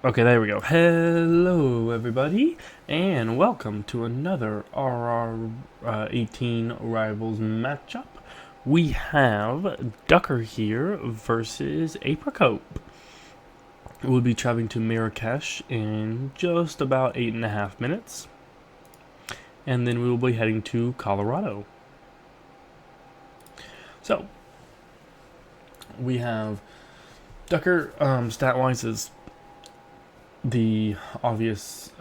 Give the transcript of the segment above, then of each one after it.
Okay, there we go. Hello, everybody, and welcome to another RR18 Rivals matchup. We have Ducker here versus apricope. We'll be traveling to Marrakesh in just about 8.5 minutes, and then we will be heading to Colorado. So, we have Ducker, stat-wise, is the obvious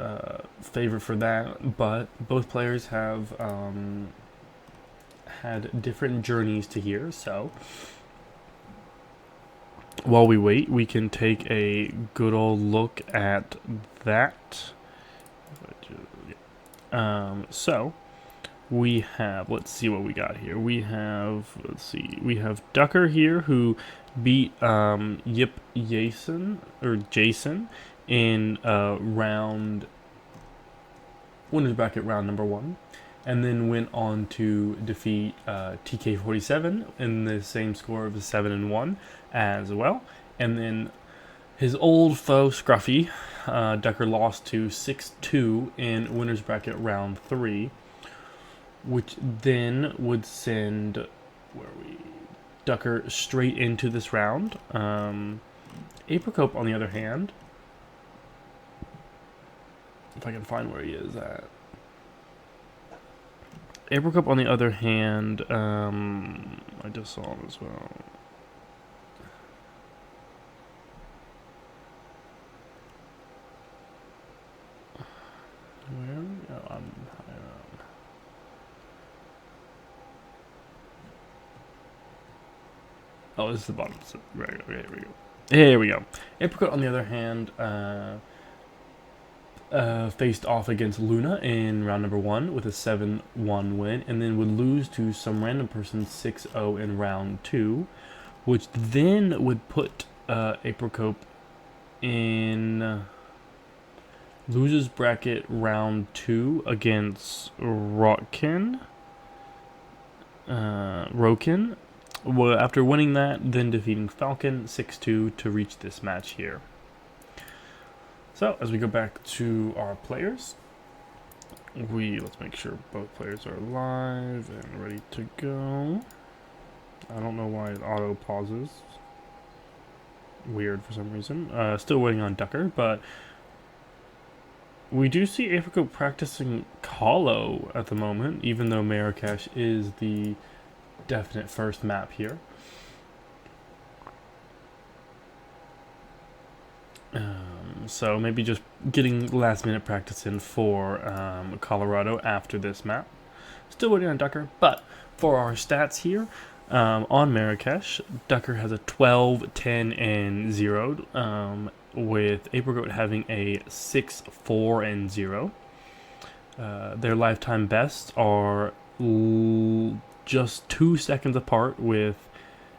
favorite for that, but both players have had different journeys to here. So while we wait, we can take a good old look at that. So we have, let's see what we got here. We have, we have Ducker here who beat Jason in winners bracket round number 1, and then went on to defeat TK47 in the same score of 7-1 as well. And then his old foe Scruffy, Ducker lost to 6-2 in winners bracket round 3, which then would send Ducker straight into this round. Apricope, on the other hand, if I can find where he is at. Apricope, on the other hand, I just saw him as well. Where? Oh, I'm higher up. Oh, this is the bottom. Right, here we go. Here we go. Apricot, on the other hand, faced off against Luna in round number 1 with a 7-1 win, and then would lose to some random person 6-0 in round 2, which then would put Apricope in losers bracket round 2 against Rokin. Well, after winning that, then defeating Falcon 6-2 to reach this match here. So, as we go back to our players, let's make sure both players are live and ready to go. I don't know why it auto pauses. Weird for some reason. Still waiting on Ducker, but we do see Africa practicing Kahlo at the moment, even though Marrakesh is the definite first map here. So maybe just getting last minute practice in for Colorado after this map. Still waiting on Ducker, but for our stats here, on Marrakesh, Ducker has a 12, 10, and 0, with Apricot having a 6, 4, and 0. Their lifetime bests are just 2 seconds apart, with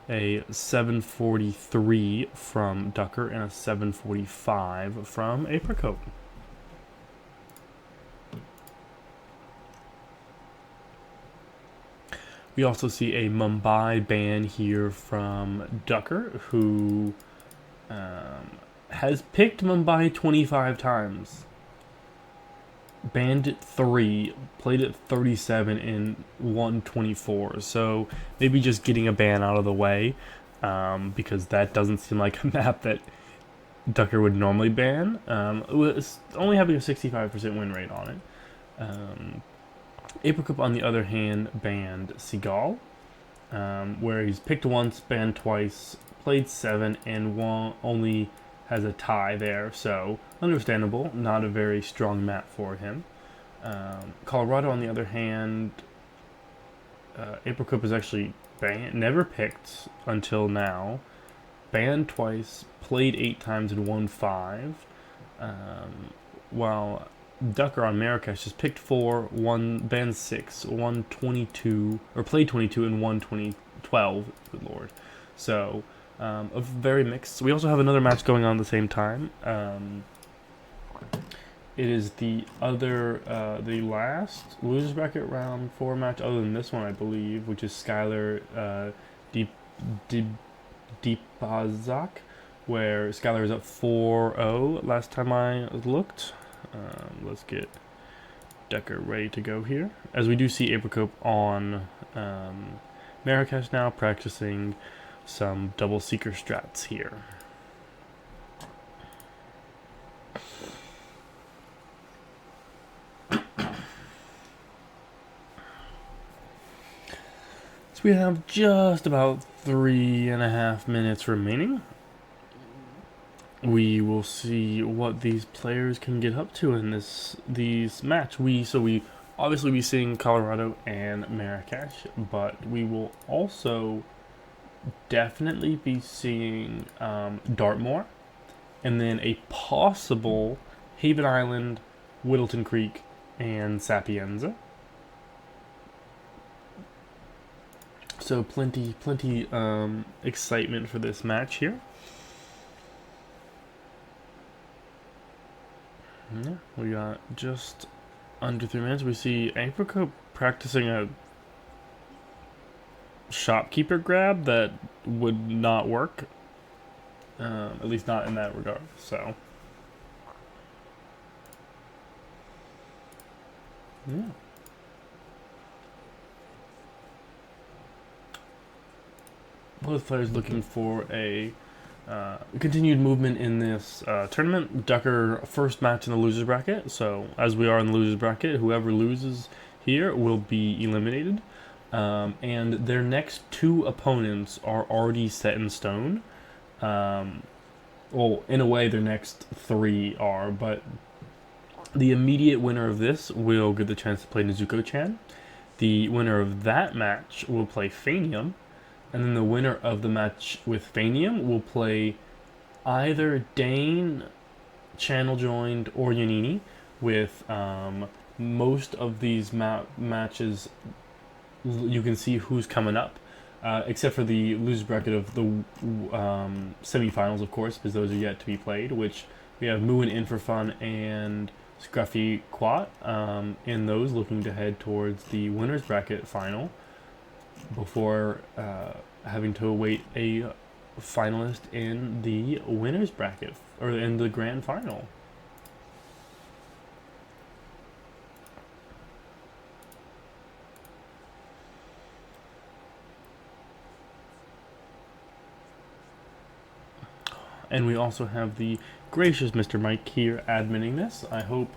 a 743 from Ducker and a 745 from Apricot. We also see a Mumbai ban here from Ducker, who has picked Mumbai 25 times. Banned it 3, played it 37, and won 24. So maybe just getting a ban out of the way, because that doesn't seem like a map that Ducker would normally ban. It's only having a 65% win rate on it. Apricot, on the other hand, banned Seagal, where he's picked once, banned twice, played 7, and only has a tie there, so understandable. Not a very strong map for him. Colorado, on the other hand, Apricot is actually never picked until now. Banned twice, played 8 times, and won 5. While Ducker on Marrakesh just picked 4, banned 6, won 22, or played 22, and won 12. Good lord. So, very mixed. We also have another match going on at the same time. It is the last losers bracket round 4 match, other than this one, I believe, which is Skylar Deepazak where Skylar is up 4-0 last time I looked. Let's get Decker ready to go here. As we do see apricope on Marrakesh now, practicing some double seeker strats here. So we have just about 3.5 minutes remaining. We will see what these players can get up to in these match. We obviously be seeing Colorado and Marrakesh, but we will also definitely be seeing Dartmoor, and then a possible Haven Island, Whittleton Creek, and Sapienza. So plenty excitement for this match here. Yeah, we got just under 3 minutes. We see apricope practicing a shopkeeper grab that would not work, at least not in that regard. So yeah. Both players looking for a continued movement in this tournament. Ducker first match in the losers bracket, so as we are in the losers bracket, whoever loses here will be eliminated. And their next 2 opponents are already set in stone. Well, in a way, their next 3 are, but the immediate winner of this will get the chance to play Nezuko-chan. The winner of that match will play Fanium. And then the winner of the match with Fanium will play either Dane, Channel Joined, or Yanini, with most of these matches. You can see who's coming up, except for the loser bracket of the semifinals, of course, because those are yet to be played, which we have Moo and In for Fun and Scruffy Quat in those, looking to head towards the winners bracket final before having to await a finalist in the winners bracket, or in the grand final. And we also have the gracious Mr. Mike here adminning this. I hope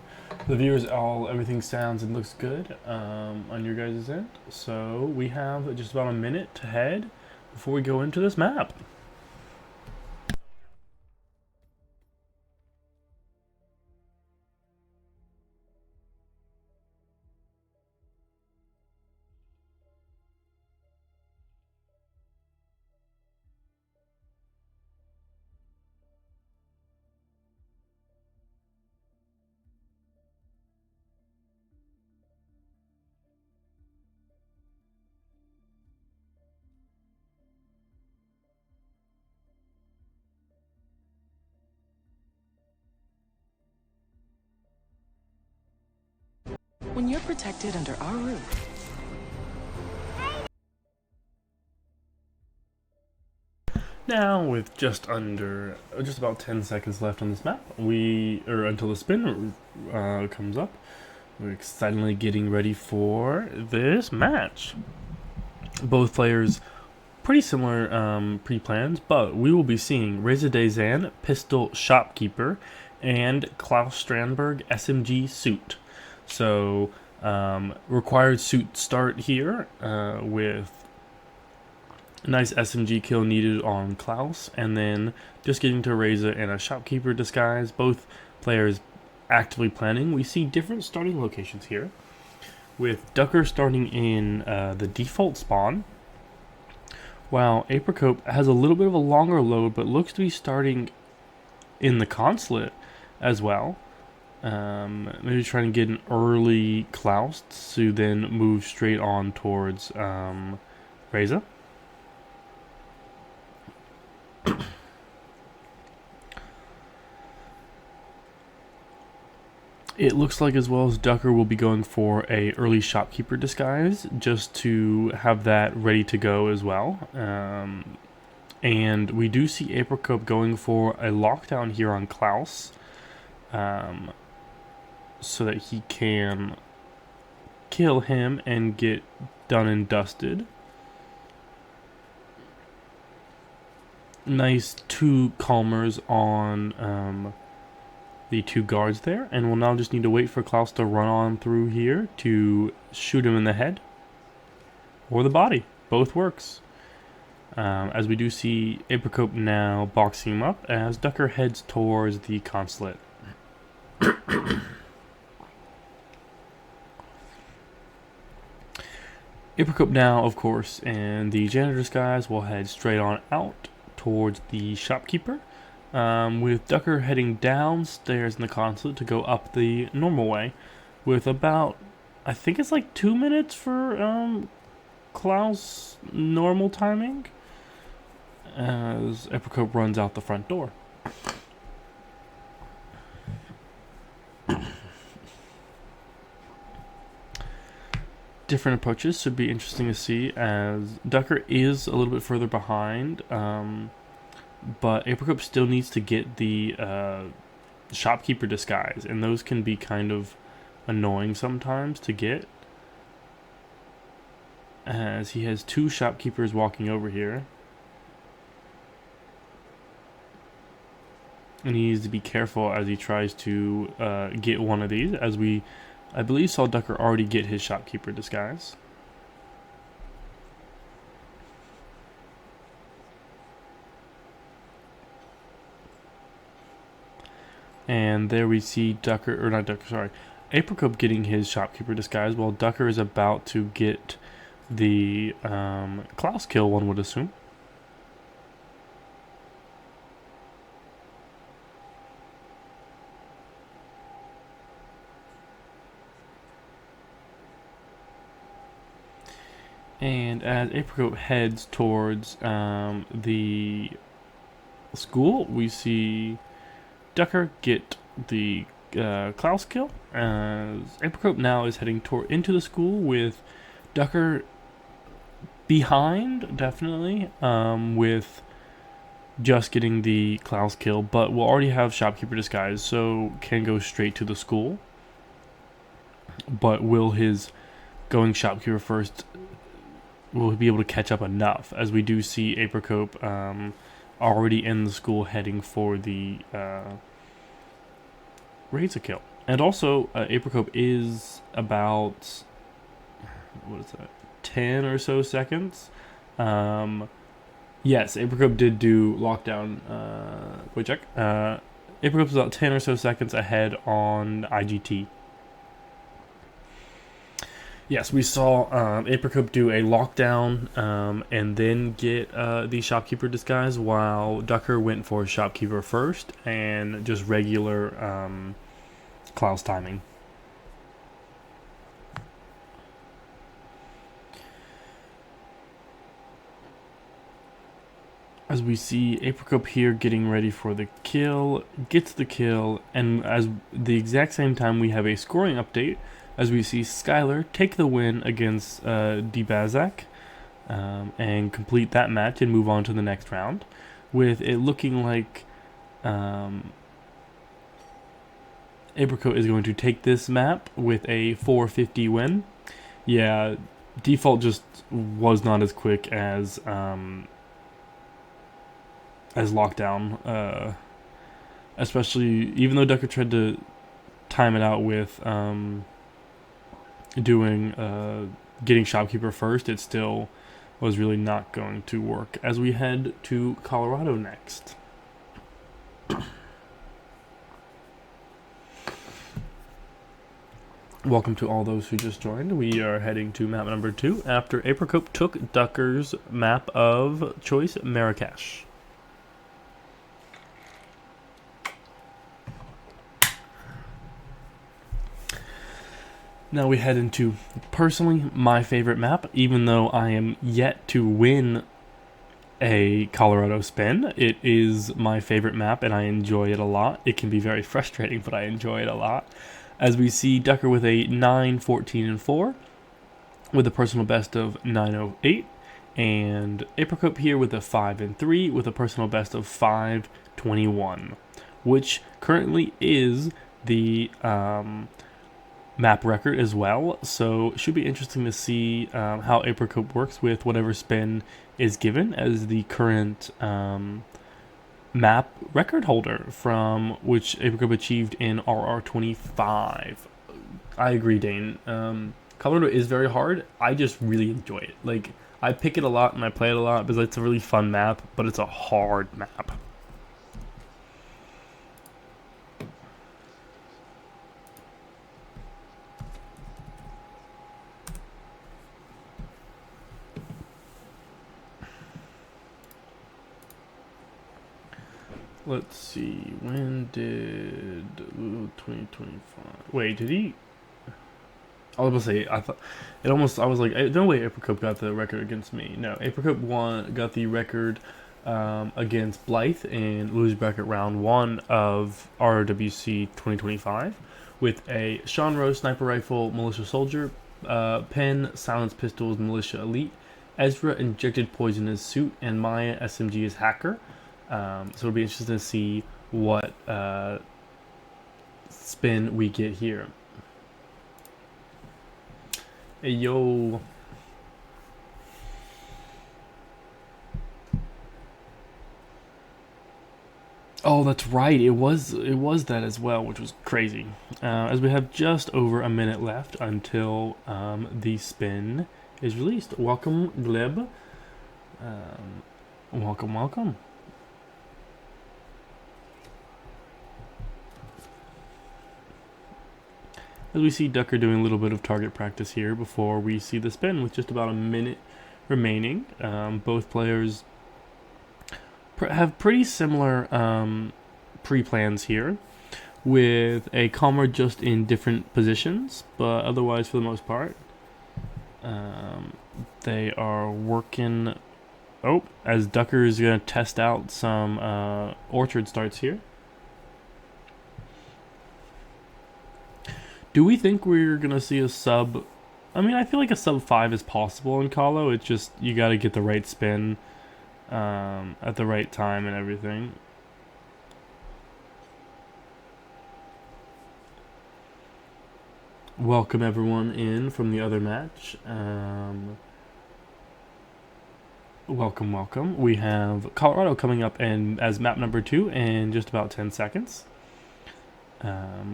the viewers everything sounds and looks good on your guys' end. So we have just about a minute to head before we go into this map. When you're protected under our roof. Now, with just about 10 seconds left on this map, until the spin comes up, we're excitedly getting ready for this match. Both players pretty similar pre-plans, but we will be seeing Reza Dezan, Pistol Shopkeeper, and Klaus Strandberg, SMG Suit. So, required suit start here with a nice SMG kill needed on Klaus, and then just getting to Reza and a Shopkeeper disguise. Both players actively planning. We see different starting locations here, with Ducker starting in the default spawn, while apricope has a little bit of a longer load, but looks to be starting in the consulate as well. Maybe trying to get an early Klaus to then move straight on towards Reza. It looks like as well as Ducker will be going for a early Shopkeeper disguise just to have that ready to go as well. And we do see apricope going for a lockdown here on Klaus, so that he can kill him and get done and dusted. Nice 2 calmers on the 2 guards there, and we'll now just need to wait for Klaus to run on through here to shoot him in the head or the body. Both works. As we do see apricope now boxing him up as Ducker heads towards the consulate. Apricope now, of course, and the janitor's guys will head straight on out towards the shopkeeper, with Ducker heading downstairs in the consulate to go up the normal way, with about, I think it's like 2 minutes for Klaus normal timing, as apricope runs out the front door. Different approaches should be interesting to see, as Ducker is a little bit further behind, but apricope still needs to get the shopkeeper disguise, and those can be kind of annoying sometimes to get, as he has 2 shopkeepers walking over here, and he needs to be careful as he tries to get one of these, as I believe saw Ducker already get his shopkeeper disguise. And there we see apricope getting his shopkeeper disguise, while Ducker is about to get the Klaus kill, one would assume. And as apricope heads towards the school, we see Ducker get the Klaus kill, as apricope now is heading into the school with Ducker behind, definitely, with just getting the Klaus kill, but we'll already have shopkeeper disguise, so can go straight to the school. But will his going shopkeeper first, will he be able to catch up enough, as we do see apricope already in the school heading for the Razor kill. And also, apricope is about, what is that, 10 or so seconds. Yes, apricope did do lockdown. Wait, check. Apricope's about 10 or so seconds ahead on IGT. Yes, we saw apricope do a lockdown and then get the shopkeeper disguise, while Ducker went for shopkeeper first and just regular Klaus timing. As we see apricope here getting ready for the kill, gets the kill, and as the exact same time we have a scoring update, as we see Skylar take the win against Dbazak and complete that match and move on to the next round, with it looking like apricope is going to take this map with a 450 win. Yeah, default just was not as quick as lockdown, especially even though Ducker tried to time it out with getting shopkeeper first, it still was really not going to work, as we head to Colorado next. Welcome to all those who just joined. We are heading to map number 2 after apricope took Ducker's map of choice, Marrakesh. Now we head into, personally, my favorite map, even though I am yet to win a Colorado spin. It is my favorite map, and I enjoy it a lot. It can be very frustrating, but I enjoy it a lot. As we see Ducker with a 9, 14, and 4, with a personal best of 908, And apricope here with a 5-3 with a personal best of 5:21, which currently is the map record as well. So it should be interesting to see how apricope works with whatever spin is given as the current map record holder from which apricope achieved in RR25. I agree, Dane. Colorado is very hard. I just really enjoy it. Like, I pick it a lot and I play it a lot because it's a really fun map, but it's a hard map. Let's see. When did 2025? Wait, did he? I was about to say, I thought it almost. I was like, no way, Apricope got the record against me. No, Apricope got the record against Blythe in loser bracket round 1 of RWC 2025 with a Sean Rose sniper rifle militia soldier, Penn silenced pistols militia elite, Ezra injected poison in his suit, and Maya SMG is hacker. So it'll be interesting to see what spin we get here. Hey, yo. Oh, that's right. It was that as well, which was crazy. As we have just over a minute left until the spin is released. Welcome, Gleb. Welcome. As we see Ducker doing a little bit of target practice here before we see the spin with just about a minute remaining. Both players have pretty similar pre-plans here, with a calmer just in different positions, but otherwise for the most part they are working. Oh, as Ducker is going to test out some orchard starts here. Do we think we're going to see a sub? I mean, I feel like a sub 5 is possible in Calo. It's just, you got to get the right spin at the right time and everything. Welcome everyone in from the other match. Welcome. We have Colorado coming up as map number 2 in just about 10 seconds.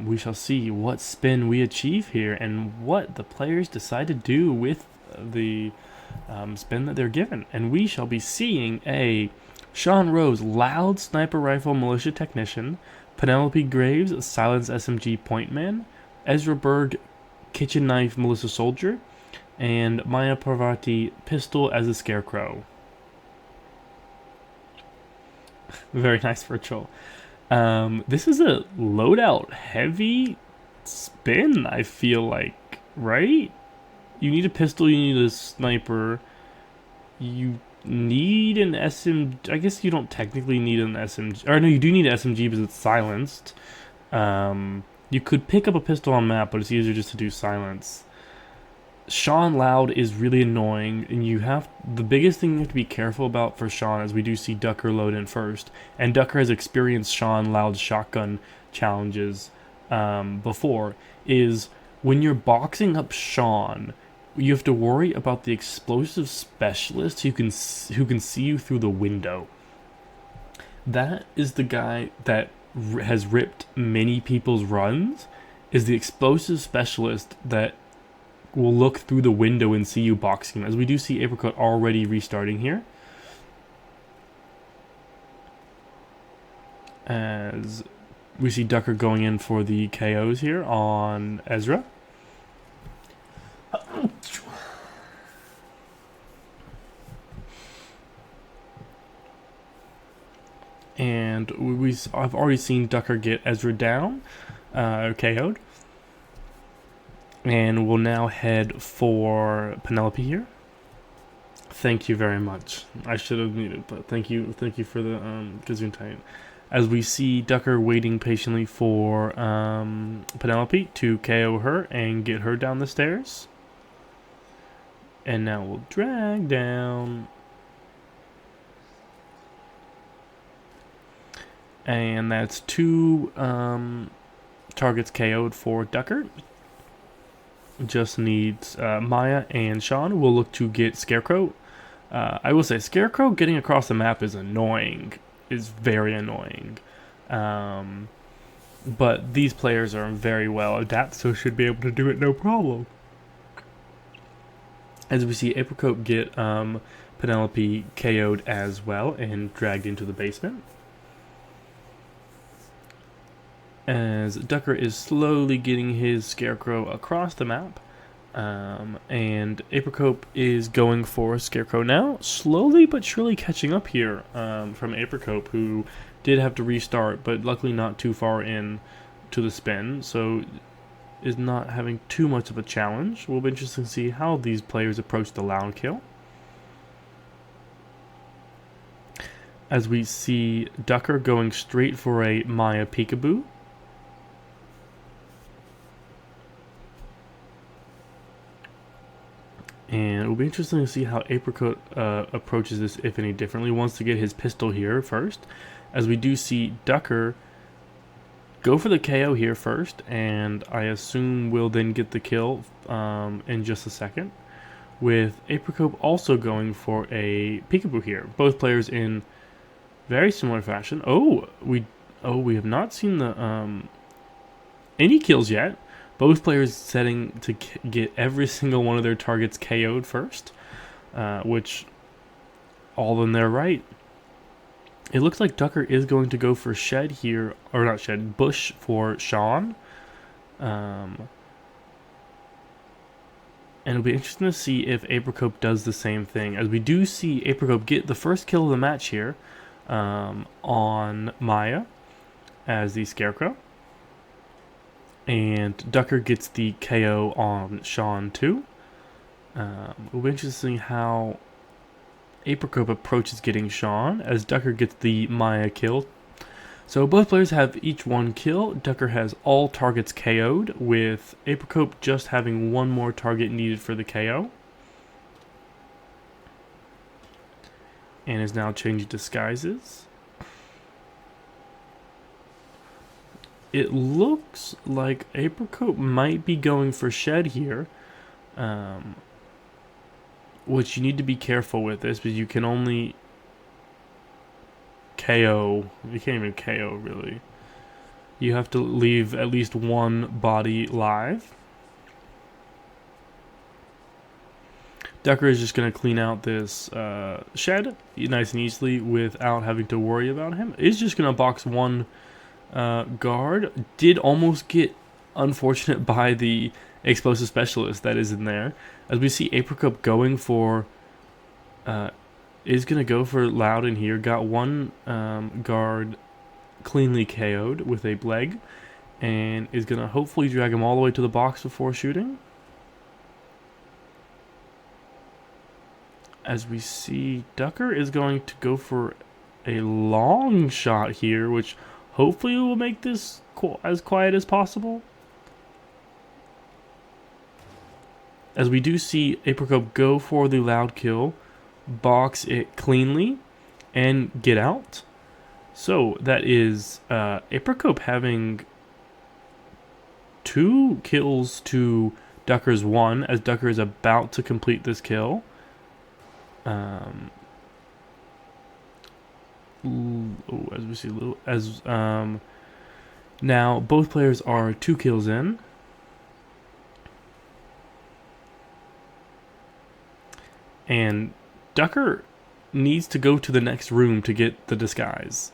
We shall see what spin we achieve here and what the players decide to do with the spin that they're given. And we shall be seeing a Sean Rose loud sniper rifle militia technician, Penelope Graves silence SMG pointman, Ezra Berg kitchen knife militia soldier, and Maya Parvati pistol as a scarecrow. Very nice virtual. This is a loadout heavy spin, I feel like, right? You need a pistol, you need a sniper, you need an SMG. I guess you don't technically need an SMG. Or no, you do need an SMG because it's silenced. You could pick up a pistol on map, but it's easier just to do silence. Sean Loud is really annoying, and the biggest thing you have to be careful about for Sean, as we do see Ducker load in first, and Ducker has experienced Sean Loud's shotgun challenges before, is when you're boxing up Sean, you have to worry about the explosive specialist who can see you through the window. That is the guy that has ripped many people's runs, is the explosive specialist that will look through the window and see you boxing him, as we do see Apricot already restarting here. As we see Ducker going in for the KOs here on Ezra. And I've already seen Ducker get Ezra down, KO'd. And we'll now head for Penelope here. Thank you very much. I should have muted, but thank you for the Gesundheit. As we see Ducker waiting patiently for Penelope to KO her and get her down the stairs. And now we'll drag down. And that's 2 targets KO'd for Ducker. Just needs Maya and Sean. We'll look to get Scarecrow. I will say Scarecrow getting across the map is annoying. Is very annoying. But these players are very well adapted, so should be able to do it no problem. As we see apricope get Penelope KO'd as well and dragged into the basement. As Ducker is slowly getting his Scarecrow across the map. And apricope is going for Scarecrow now, slowly but surely catching up here from apricope, who did have to restart, but luckily not too far in to the spin, so is not having too much of a challenge. Will be interesting to see how these players approach the loud kill. As we see Ducker going straight for a Maya peekaboo. And it will be interesting to see how Apricot approaches this, if any differently. Wants to get his pistol here first, as we do see Ducker go for the KO here first, and I assume we'll then get the kill in just a second, with Apricot also going for a peekaboo here. Both players in very similar fashion. We have not seen the any kills yet. Both players setting to get every single one of their targets KO'd first, which all in their right. It looks like Ducker is going to go for Shed here, or not Shed, Bush for Sean. And it'll be interesting to see if Apricope does the same thing, as we do see Apricope get the first kill of the match here on Maya as the Scarecrow. And Ducker gets the KO on Sean too. It'll be interesting how Apricope approaches getting Sean, as Ducker gets the Maya kill. So both players have each one kill. Ducker has all targets KO'd, with Apricope just having one more target needed for the KO. And is now changing disguises. It looks like Apricope might be going for Shed here, which you need to be careful with this, because you can only KO. You can't even KO, really. You have to leave at least one body live. Ducker is just going to clean out this Shed nice and easily without having to worry about him. Is just going to box one guard. Did almost get unfortunate by the explosive specialist that is in there, as we see Apricope going for is gonna go for Loud in here. Got one guard cleanly KO'd with a Bleg, and is gonna hopefully drag him all the way to the box before shooting. As we see Ducker is going to go for a long shot here, which hopefully will make this as quiet as possible. As we do see Apricope go for the Loud kill, box it cleanly, and get out. So that is Apricope having 2 kills to Ducker's 1, as Ducker is about to complete this kill. As we see, now both players are 2 kills in. And Ducker needs to go to the next room to get the disguise.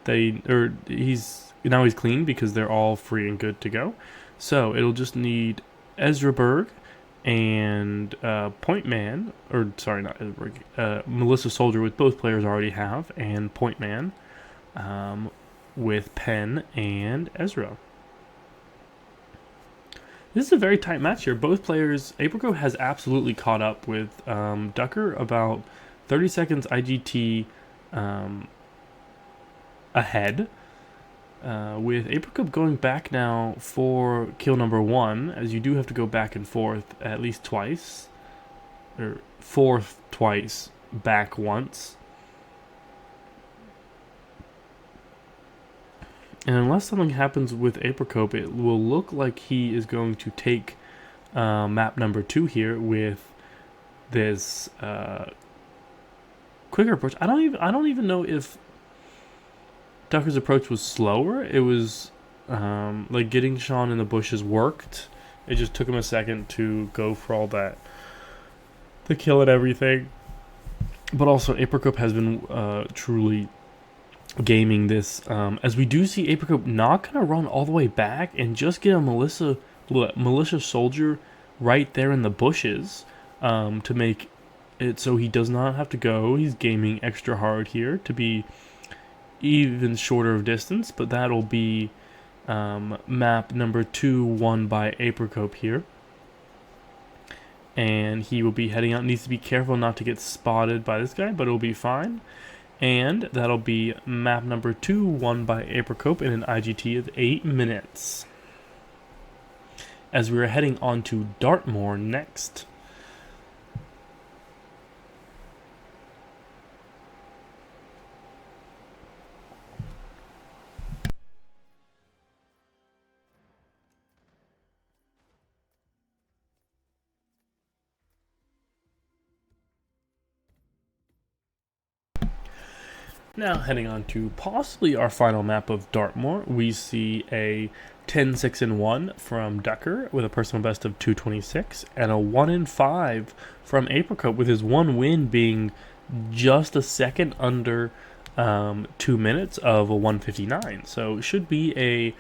He's clean because they're all free and good to go. So it'll just need Ezra Berg and Point Man, or sorry, not Ezra Berg, Melissa Soldier, with both players already have, and Point Man with Penn and Ezra. This is a very tight match here. Both players, Apricope has absolutely caught up with Ducker, about 30 seconds IGT ahead. With Apricope going back now for kill number 1, as you do have to go back and forth at least twice. or forth twice, back once. And unless something happens with apricope, it will look like he is going to take map number 2 here with this quicker approach. I don't even know if Ducker's approach was slower. It was like getting Sean in the bushes worked. It just took him a second to go for all that, the kill and everything. But also, Apricope has been truly gaming this, as we do see Apricope not gonna run all the way back and just get a militia soldier right there in the bushes to make it so he does not have to go. He's gaming extra hard here to be even shorter of distance, but that'll be map number 2 won by Apricope here. And he will be heading out. Needs to be careful not to get spotted by this guy, but it'll be fine. And that'll be map number 2 won by Apricope in an IGT of 8 minutes. As we are heading on to Dartmoor next. Now heading on to possibly our final map of Dartmoor, we see a 10-6-1 from Ducker with a personal best of 226, and a 1-5 from Apricope with his one win being just a second under 2 minutes of a 159. So it should be a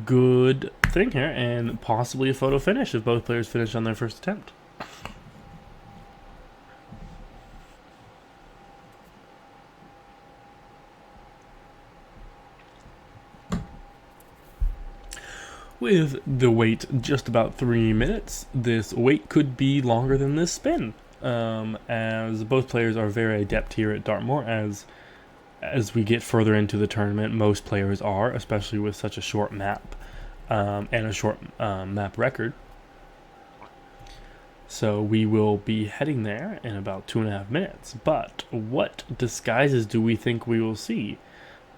good thing here, and possibly a photo finish if both players finish on their first attempt. With the wait just about 3 minutes, this wait could be longer than this spin, as both players are very adept here at Dartmoor. As we get further into the tournament, most players are, especially with such a short map and a short map record. So we will be heading there in about 2.5 minutes. But what disguises do we think we will see?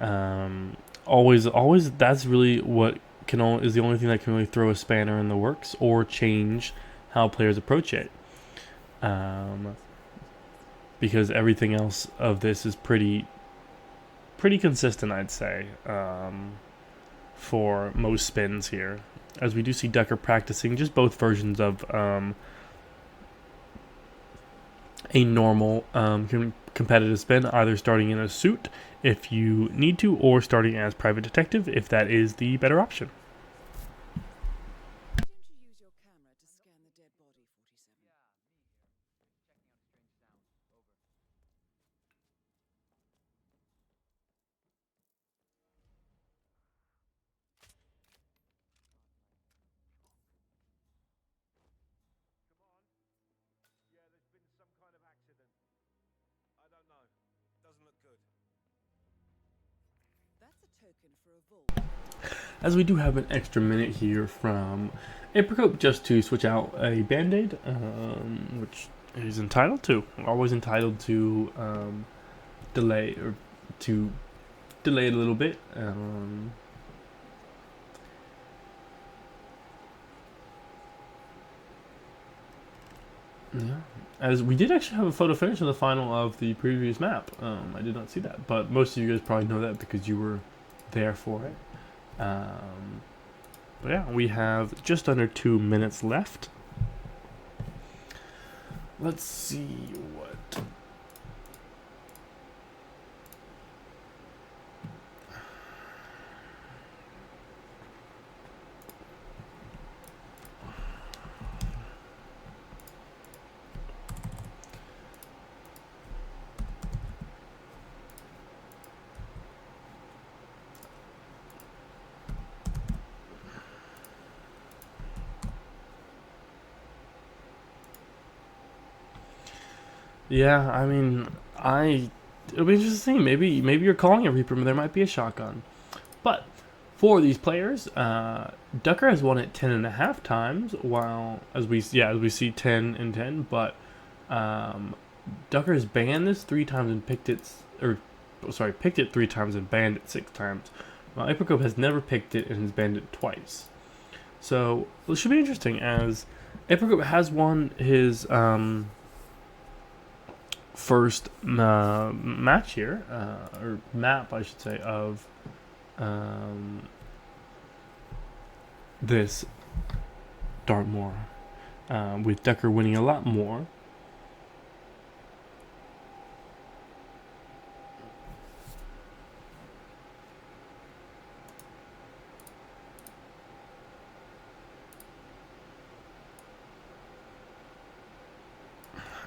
Always, that's really what is the only thing that can really throw a spanner in the works or change how players approach it. Because everything else of this is pretty consistent, I'd say, for most spins here. As we do see Ducker practicing just both versions of a normal competitive spin, either starting in a suit if you need to, or starting as private detective if that is the better option. As we do have an extra minute here from Apricope just to switch out a Band-Aid, which he's entitled to. Always entitled to delay it a little bit. Yeah. As we did actually have a photo finish of the final of the previous map. I did not see that, but most of you guys probably know that because you were there for it. But yeah, we have just under 2 minutes left. Let's see what... Yeah, I mean, it'll be interesting. Maybe you're calling a Reaper, but there might be a shotgun. But for these players, Ducker has won it 10.5 times, while as we see 10 and 10. But Ducker has banned this 3 times and picked it, picked it 3 times and banned it 6 times. While apricope has never picked it and has banned it twice. So it should be interesting, as apricope has won his first match here, or map, I should say, of this Dartmoor, with Ducker winning a lot more.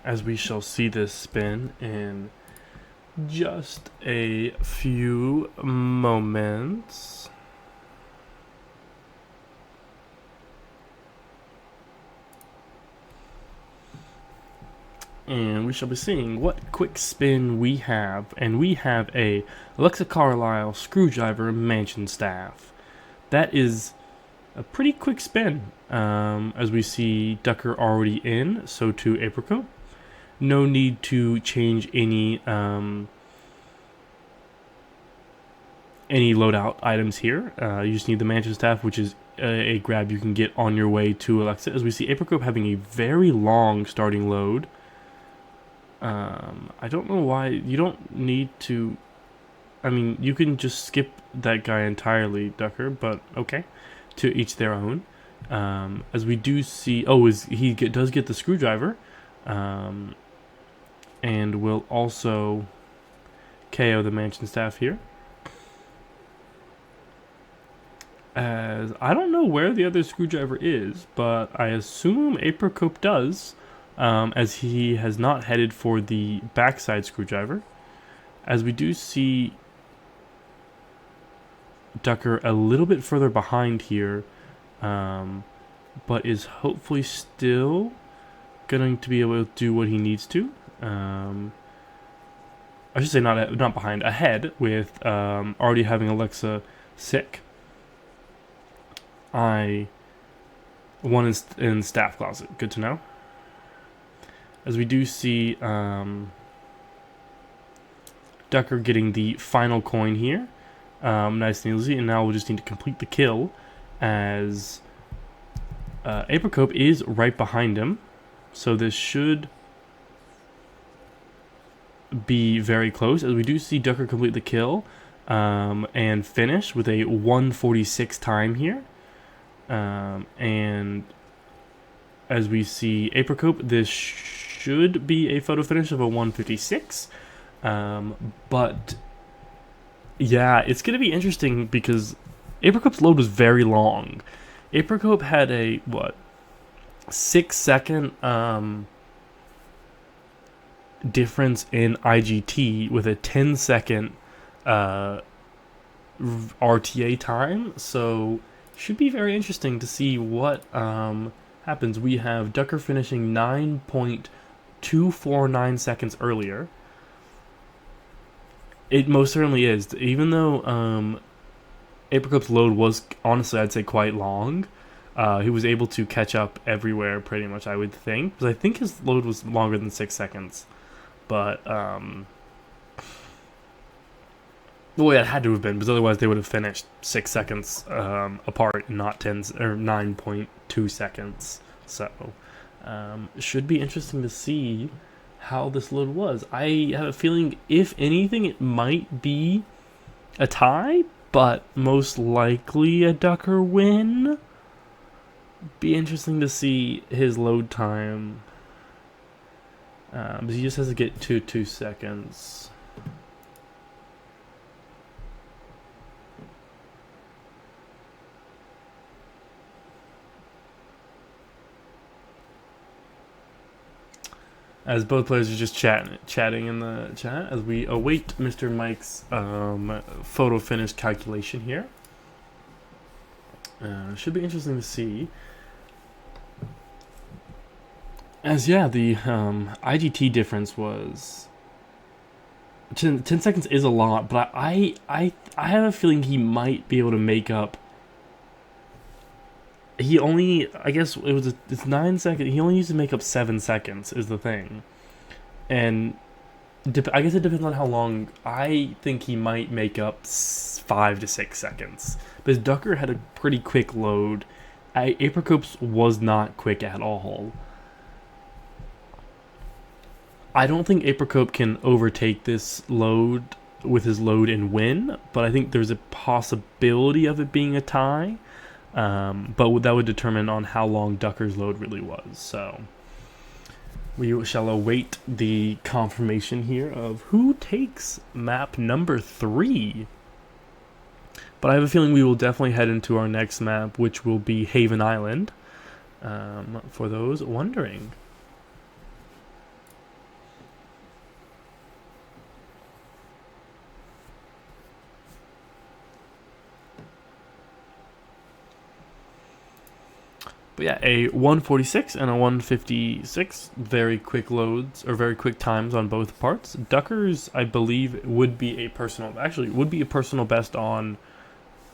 As we shall see this spin in just a few moments. And we shall be seeing what quick spin we have. And we have a Alexa Carlisle Screwdriver Mansion Staff. That is a pretty quick spin. As we see Ducker already in, so too apricope. No need to change any loadout items here. You just need the Mansion Staff, which is a grab you can get on your way to Alexa. As we see apricope having a very long starting load. I don't know why you don't need to. I mean, you can just skip that guy entirely, Ducker, but okay. To each their own. As we do see, he does get the screwdriver, and will also KO the Mansion Staff here. As I don't know where the other screwdriver is, but I assume apricope does, as he has not headed for the backside screwdriver. As we do see Ducker a little bit further behind here, but is hopefully still going to be able to do what he needs to. I should say not behind, ahead, with already having Alexa sick. I one in staff closet. Good to know. As we do see Ducker getting the final coin here. Nice and easy, and now we'll just need to complete the kill, as apricope is right behind him, so this should be very close, as we do see Ducker complete the kill and finish with a 146 time here, and as we see apricope, this should be a photo finish of a 156, but yeah, it's going to be interesting because apricope's load was very long. Apricope had a 6 second difference in IGT with a 10-second RTA time, so should be very interesting to see what happens. We have Ducker finishing 9.249 seconds earlier. It most certainly is. Even though apricope's load was, honestly, I'd say quite long, he was able to catch up everywhere pretty much, I would think. Because I think his load was longer than 6 seconds. But, well, yeah, it had to have been, because otherwise they would have finished 6 seconds apart, not 9.2 seconds. So, it should be interesting to see how this load was. I have a feeling, if anything, it might be a tie, but most likely a Ducker win. Be interesting to see his load time. He just has to get 2 seconds. As both players are just chatting in the chat as we await Mr. Mike's photo finish calculation here. Should be interesting to see. As yeah, the IGT difference was 10 seconds is a lot, but I have a feeling he might be able to make up he only, I guess it's 9 seconds. He only used to make up 7 seconds is the thing, and I guess it depends on how long. I think he might make up 5 to 6 seconds, because Ducker had a pretty quick load. Apricope's was not quick at all. I don't think Apricope can overtake this load with his load and win, but I think there's a possibility of it being a tie. But that would determine on how long Ducker's load really was. So we shall await the confirmation here of who takes map number 3. But I have a feeling we will definitely head into our next map, which will be Haven Island, for those wondering. But yeah, a 146 and a 156, very quick loads, or very quick times on both parts. Ducker's, I believe, would be a personal best on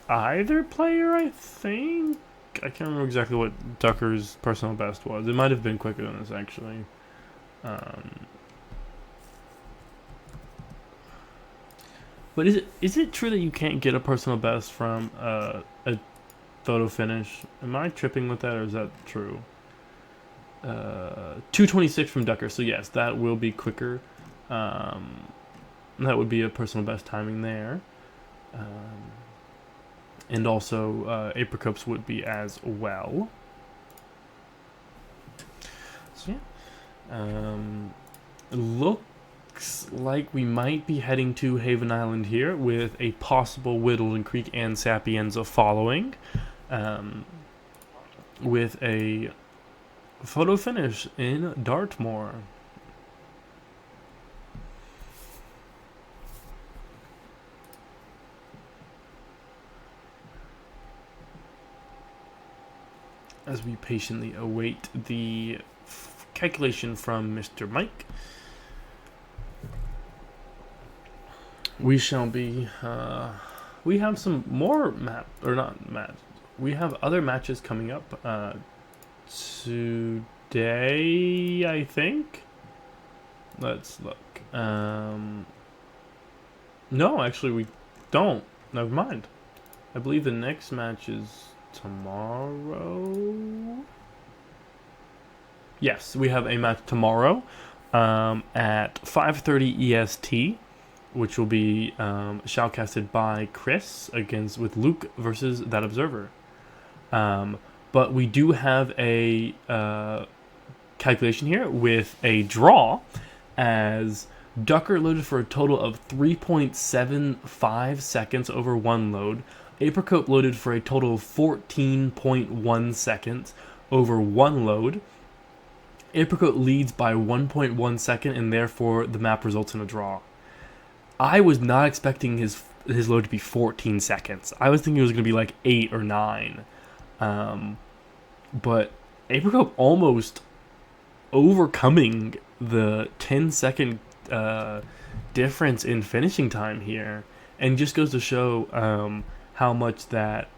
either player, I think. I can't remember exactly what Ducker's personal best was. It might have been quicker than this, actually. But is it true that you can't get a personal best from a photo finish? Am I tripping with that, or is that true? 226 from Ducker, so yes, that will be quicker. That would be a personal best timing there. And also, Apricope's would be as well. So yeah. It looks like we might be heading to Haven Island here, with a possible Whittleton Creek and Sapienza following. With a photo finish in Dartmoor. As we patiently await the calculation from Mr. Mike, we shall be. We have some more we have other matches coming up today, I think. Let's look. No, actually, we don't. Never mind. I believe the next match is tomorrow. Yes, we have a match tomorrow at 5:30 EST, which will be shoutcasted by Chris with Luke versus That Observer. But we do have a calculation here with a draw, as Ducker loaded for a total of 3.75 seconds over one load. Apricope loaded for a total of 14.1 seconds over one load. Apricope leads by 1.1 second, and therefore the map results in a draw. I was not expecting his load to be 14 seconds. I was thinking it was going to be like 8 or 9. But Apricope almost overcoming the 10-second difference in finishing time here, and just goes to show how much that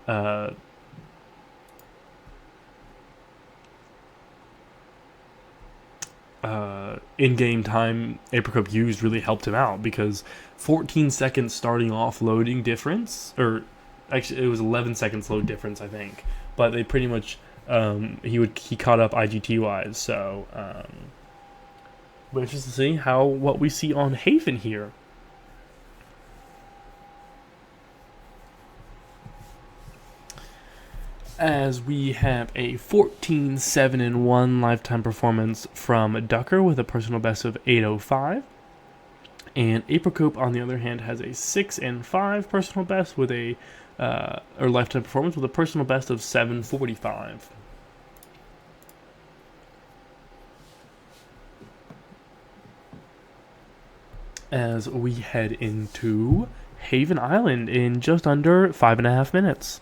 in-game time Apricope used really helped him out, because 14 seconds starting off loading difference, or actually it was 11 seconds load difference, I think, but they pretty much he caught up IGT wise. So but just to see what we see on Haven here. As we have a 14-7-1 lifetime performance from Ducker with a personal best of 805. And Apricope, on the other hand, has a 6-5 personal best with a or lifetime performance with a personal best of 745. As we head into Haven Island in just under 5.5 minutes.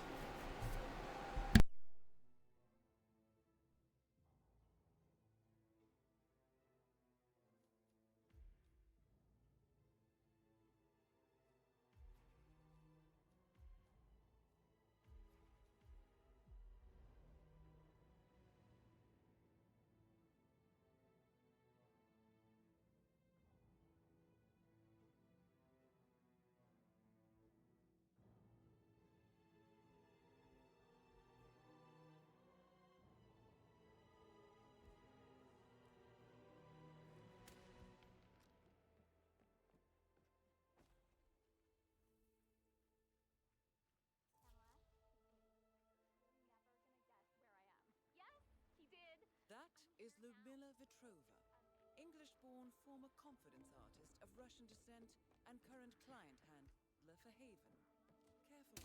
is Lyudmila Vetrova, English-born former confidence artist of Russian descent and current client handler for Haven. Careful.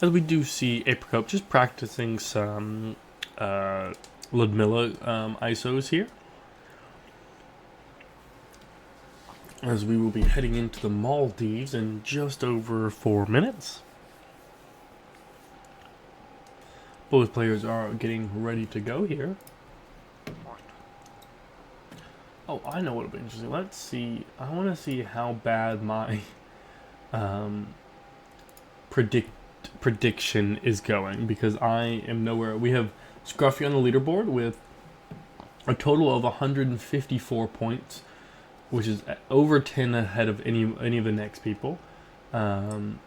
As we do see Apricope just practicing some Lyudmila ISOs here. As we will be heading into the Maldives in just over 4 minutes. Both players are getting ready to go here. Oh, I know what'll be interesting. Let's see. I want to see how bad my prediction is going, because I am nowhere. We have Scruffy on the leaderboard with a total of 154 points, which is over 10 ahead of any of the next people. Let's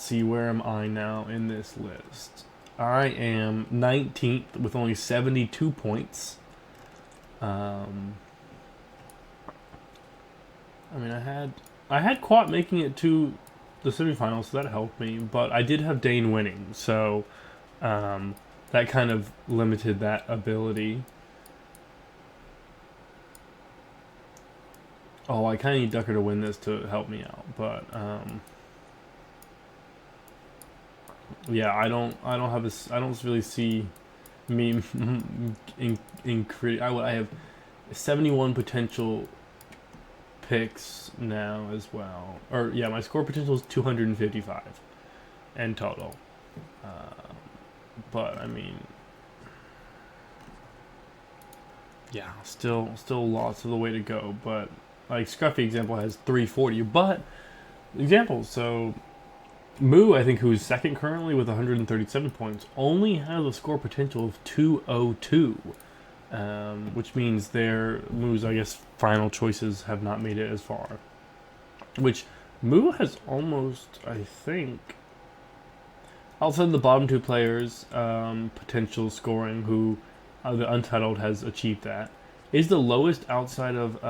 see, where am I now in this list? I am 19th with only 72 points. I mean, I had Quat making it to the semifinals, so that helped me. But I did have Dane winning, so that kind of limited that ability. Oh, I kind of need Ducker to win this to help me out, but yeah, I don't really see me I have 71 potential picks now as well. Or yeah, my score potential is 255 in total. But I mean, yeah, still lots of the way to go. But like Scruffy example has 340, but example, so Moo, I think, who's second currently with 137 points, only has a score potential of 202, which means their Moo's, I guess, final choices have not made it as far. Which Moo has almost, I think, outside of the bottom two players, potential scoring, who the Untitled has achieved that, is the lowest outside of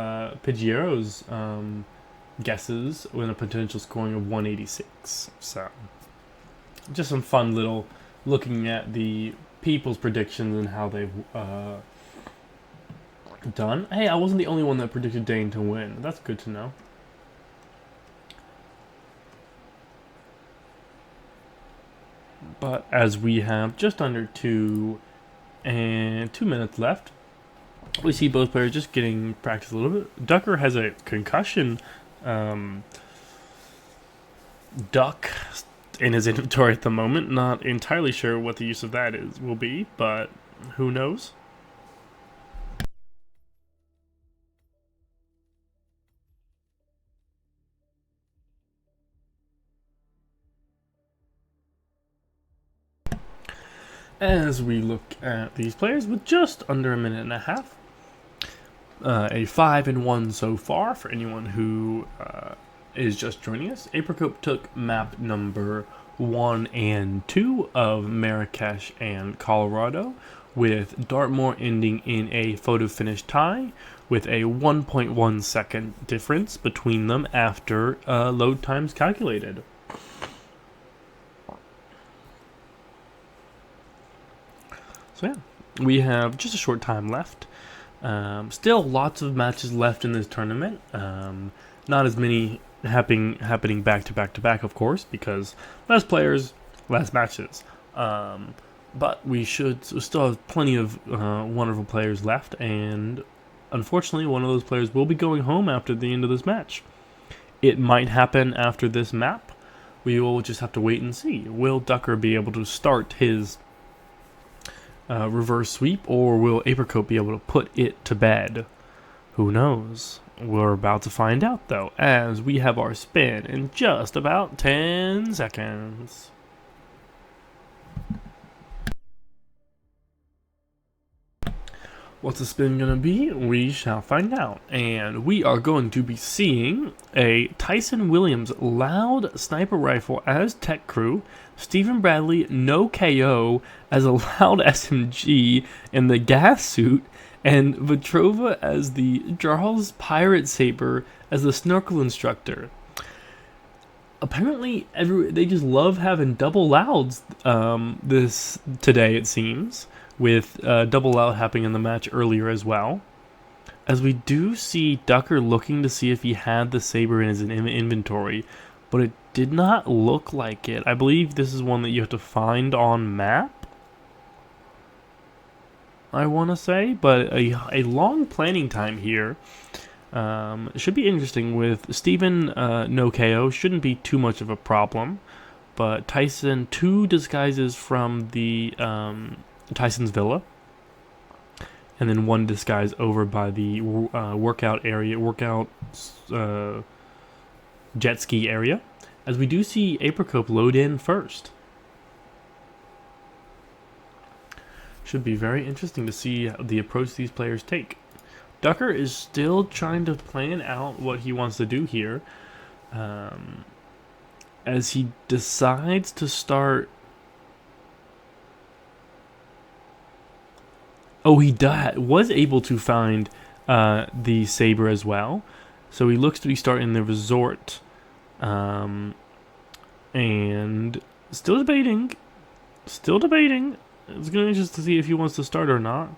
Pidgiero's guesses with a potential scoring of 186. So just some fun little looking at the people's predictions and how they've done. Hey, I wasn't the only one that predicted Dane to win. That's good to know. But as we have just under 2 minutes left, we see both players just getting practice a little bit. Ducker has a concussion duck in his inventory at the moment. Not entirely sure what the use of that will be, but who knows? As we look at these players with just under a minute and a half, a 5-1 so far for anyone who is just joining us. Apricope took map number 1 and 2 of Marrakesh and Colorado, with Dartmoor ending in a photo finish tie with a 1.1 second difference between them after load times calculated. So yeah, we have just a short time left. Still lots of matches left in this tournament. Not as many happening back to back, of course, because less players, less matches. But we still have plenty of wonderful players left, and unfortunately, one of those players will be going home after the end of this match. It might happen after this map. We will just have to wait and see. Will Ducker be able to start his reverse sweep, or will Apricope be able to put it to bed? Who knows? We're about to find out, though, as we have our spin in just about 10 seconds. What's the spin going to be? We shall find out. And we are going to be seeing a Tyson Williams loud sniper rifle as tech crew, Stephen Bradley no KO as a loud SMG in the gas suit, and Vetrova as the Jarl's pirate saber as the snorkel instructor. Apparently, they just love having double louds this today, it seems. with double out happening in the match earlier as well. As we do see Ducker looking to see if he had the saber in his inventory, but it did not look like it. I believe this is one that you have to find on map, I want to say, but a long planning time here. Should be interesting with Steven, no KO, shouldn't be too much of a problem. But Tyson, 2 disguises from the Tyson's Villa. And then 1 disguise over by the workout jet ski area. As we do see apricope load in first. Should be very interesting to see the approach these players take. Ducker is still trying to plan out what he wants to do here. As he decides to start... Oh, he was able to find the saber as well. So he looks to be starting the resort. And still debating. It's going to be interesting to see if he wants to start or not.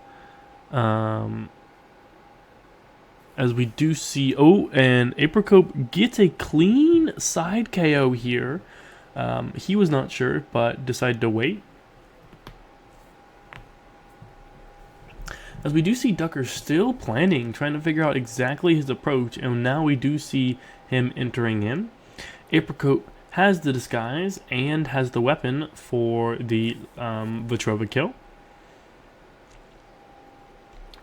As we do see... Oh, and apricope gets a clean side KO here. He was not sure, but decided to wait. As we do see Ducker still planning, trying to figure out exactly his approach, and now we do see him entering in. Apricope has the disguise and has the weapon for the Vetrova kill.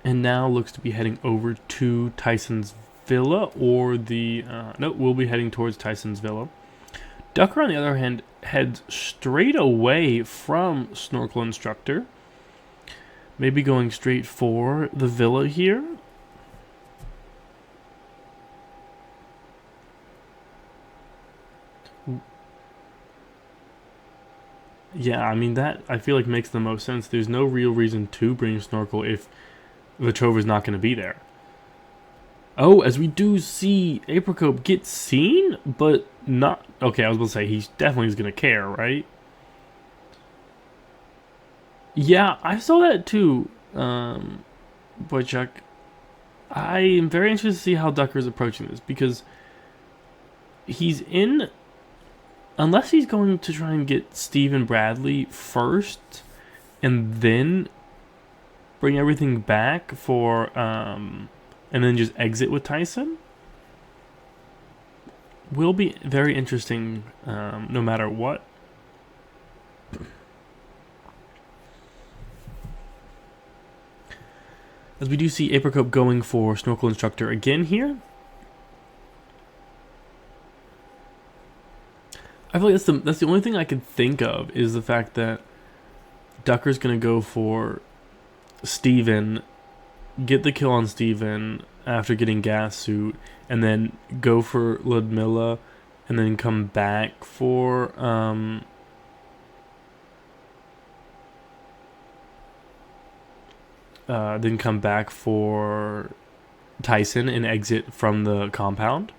And now looks to be heading over to Tyson's Villa, or the... no, we'll be heading towards Tyson's Villa. Ducker, on the other hand, heads straight away from Snorkel Instructor. Maybe going straight for the Villa here. Yeah, I mean, that I feel like makes the most sense. There's no real reason to bring Snorkel if Vetrova's not going to be there. Oh, as we do see apricope get seen, but not... Okay, I was going to say, he definitely is going to care, right? Yeah, I saw that too, Boychuk. I am very interested to see how Ducker is approaching this, because he's in... Unless he's going to try and get Stephen Bradley first, and then bring everything back for, and then just exit with Tyson, will be very interesting, no matter what. As we do see apricope going for Snorkel Instructor again here. I feel like that's the only thing I could think of, is the fact that Ducker's going to go for Steven, get the kill on Steven after getting gas suit, and then go for Ludmilla, and then come back for Tyson and exit from the compound.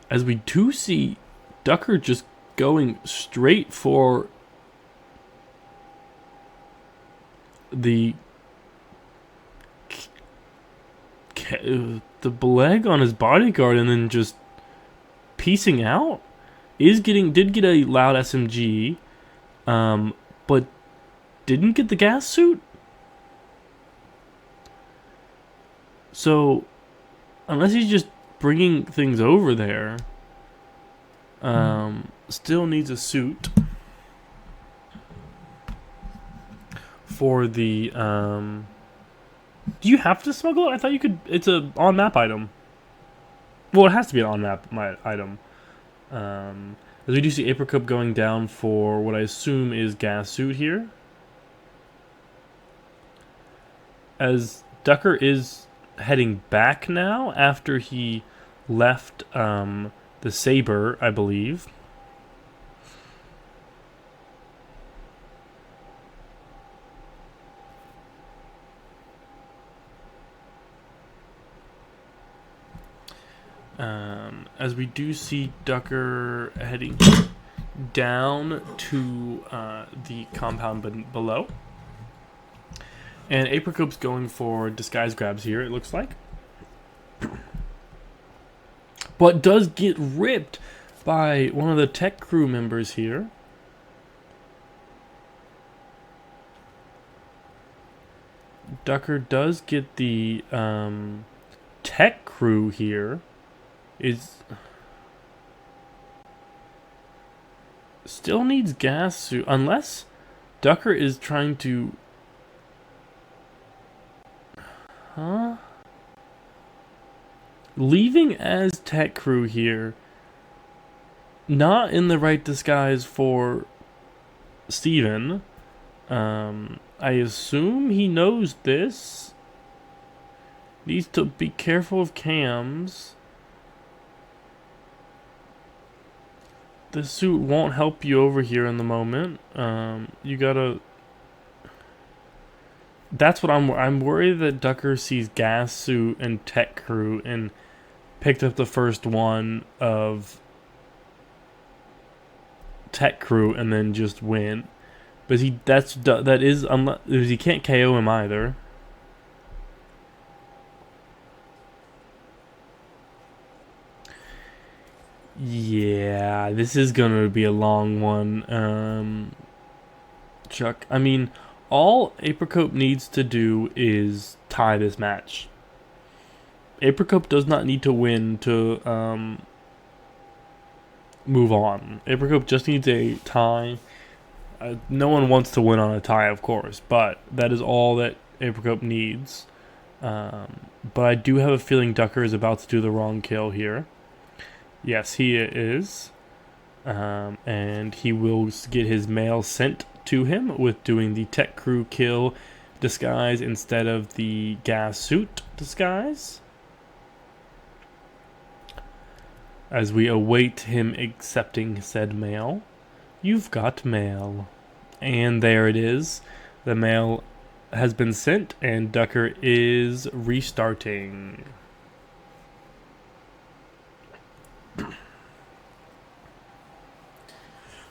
As we do see Ducker just going straight for the beleg on his bodyguard, and then just piecing out. Did get a loud SMG, but didn't get the gas suit. So unless he's just bringing things over there, still needs a suit for the do you have to smuggle it? I thought you could. It's a on map item. Well, it has to be an on map item. As we do see apricope going down for what I assume is gas suit here, as Ducker is heading back now after he left the Saber, I believe. As we do see Ducker heading down to the compound below. And Apricope's going for disguise grabs here, it looks like. But does get ripped by one of the tech crew members here. Ducker does get the tech crew here. Still needs gas suit, unless Ducker is trying to... Huh? Leaving as tech crew here. Not in the right disguise for Steven. I assume he knows this. Needs to be careful of cams. The suit won't help you over here in the moment. You gotta... That's what I'm worried that Ducker sees gas suit and tech crew and picked up the first one of tech crew and then just went. But he can't KO him either. Yeah, this is gonna be a long one. Chuck, I mean, all Apricope needs to do is tie this match. Apricope does not need to win to move on. Apricope just needs a tie. No one wants to win on a tie, of course, but that is all that Apricope needs. But I do have a feeling Ducker is about to do the wrong kill here. Yes, he is. And he will get his mail sent to him with doing the tech crew kill disguise instead of the gas suit disguise. As we await him accepting said mail. You've got mail. And there it is. The mail has been sent and Ducker is restarting.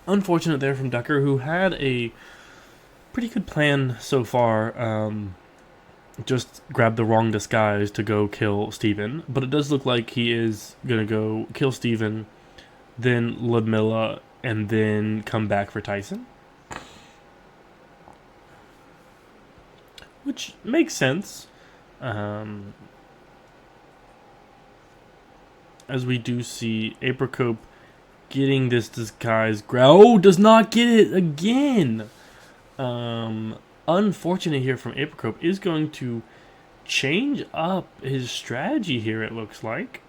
Unfortunate there from Ducker, who had a pretty good plan so far. Just grabbed the wrong disguise to go kill Steven. But it does look like he is going to go kill Steven, then Ludmilla, and then come back for Tyson. Which makes sense. As we do see Apricope getting this disguise does not get it again. Unfortunate here from Apricope is going to change up his strategy here, it looks like.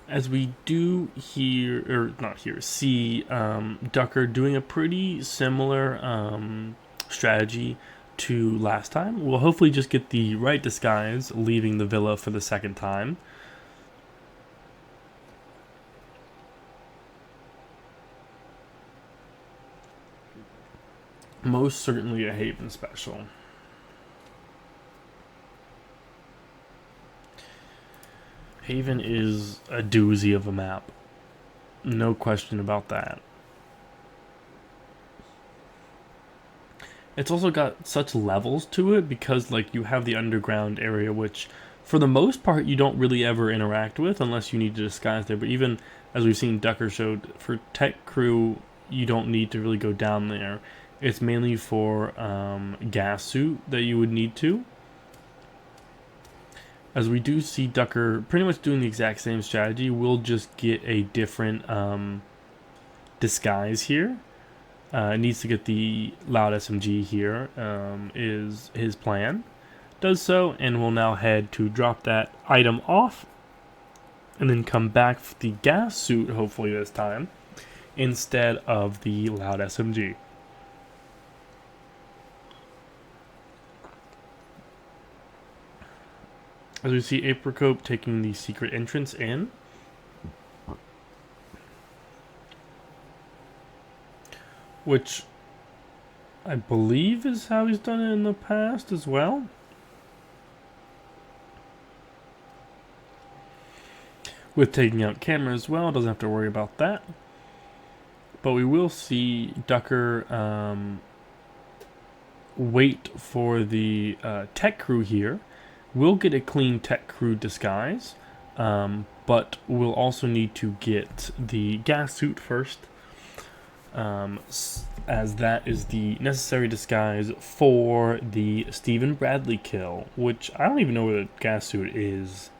As we do see Ducker doing a pretty similar strategy to last time. We'll hopefully just get the right disguise, leaving the villa for the second time. Most certainly a Haven special. Haven is a doozy of a map. No question about that. It's also got such levels to it because, like, you have the underground area, which for the most part you don't really ever interact with unless you need to disguise there. But even as we've seen Ducker showed, for tech crew you don't need to really go down there. It's mainly for gas suit that you would need to. As we do see Ducker pretty much doing the exact same strategy, we'll just get a different disguise here. Needs to get the loud SMG here, is his plan. Does so, and will now head to drop that item off, and then come back for the gas suit, hopefully this time, instead of the loud SMG. As we see Apricope taking the secret entrance in. which I believe is how he's done it in the past as well. With taking out camera as well, doesn't have to worry about that. But we will see Ducker wait for the tech crew here. We'll get a clean tech crew disguise, but we'll also need to get the gas suit first, as that is the necessary disguise for the Stephen Bradley kill, which I don't even know where the gas suit is.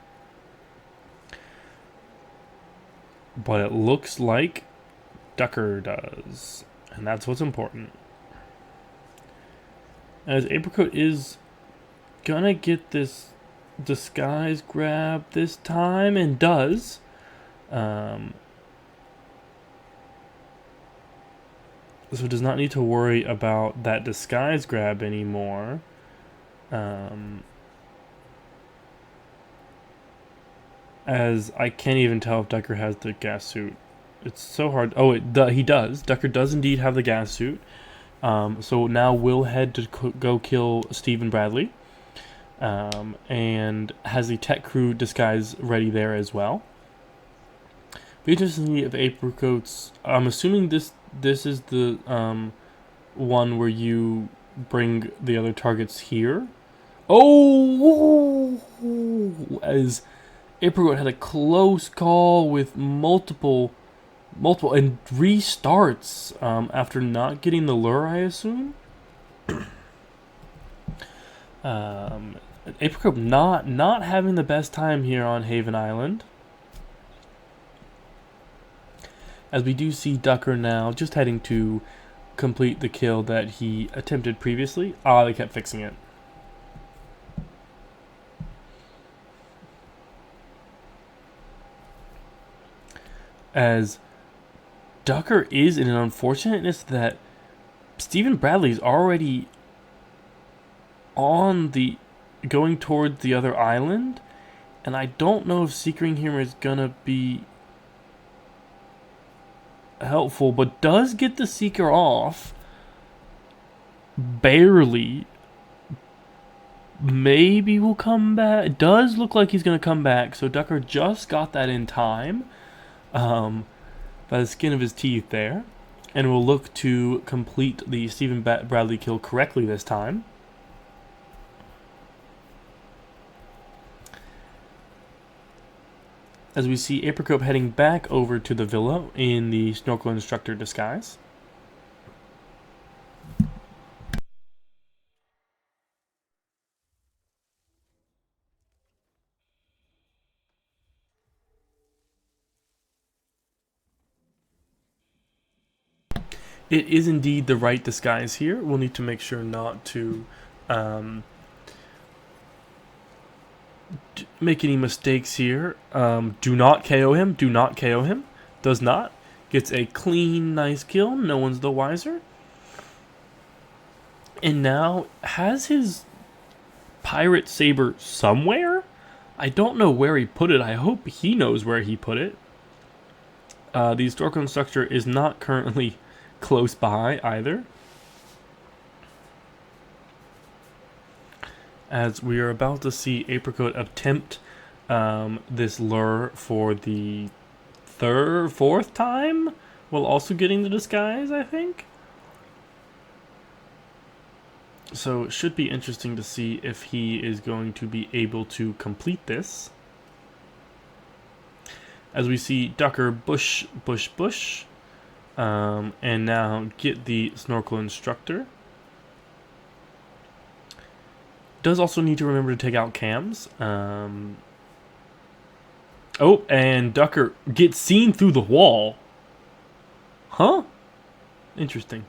But it looks like Ducker does, and that's what's important. As Apricope is gonna get this disguise grab this time, and does. So does not need to worry about that disguise grab anymore. As I can't even tell if Ducker has the gas suit. It's so hard. Oh, he does. Ducker does indeed have the gas suit. So now we'll head to go kill Stephen Bradley. And has the tech crew disguise ready there as well. Be interesting to see if Apricope's... I'm assuming this is the one where you bring the other targets here. Oh! As Apricope had a close call with multiple and restarts after not getting the lure, I assume. Apricope not having the best time here on Haven Island. As we do see Ducker now just heading to complete the kill that he attempted previously. Ah, they kept fixing it. As Ducker is in an unfortunateness that Stephen Bradley's already on the going toward the other island, and I don't know if seekering him is gonna be helpful, but does get the seeker off barely. Maybe will come back. It does look like he's gonna come back, so Ducker just got that in time. By the skin of his teeth there, and we'll look to complete the Stephen Bradley kill correctly this time. As we see Apricope heading back over to the villa in the snorkel instructor disguise. It is indeed the right disguise here. We'll need to make sure not to make any mistakes here. Do not KO him. Do not KO him. Does not. Gets a clean, nice kill. No one's the wiser. And now has his pirate saber somewhere. I don't know where he put it. I hope he knows where he put it. The historical instructor is not currently close by either, as we are about to see Apricope attempt this lure for the fourth time, while also getting the disguise, I think. So it should be interesting to see if he is going to be able to complete this. As we see Ducker bush, and now get the snorkel instructor. Does also need to remember to take out cams. Oh, and Ducker gets seen through the wall. Huh? Interesting.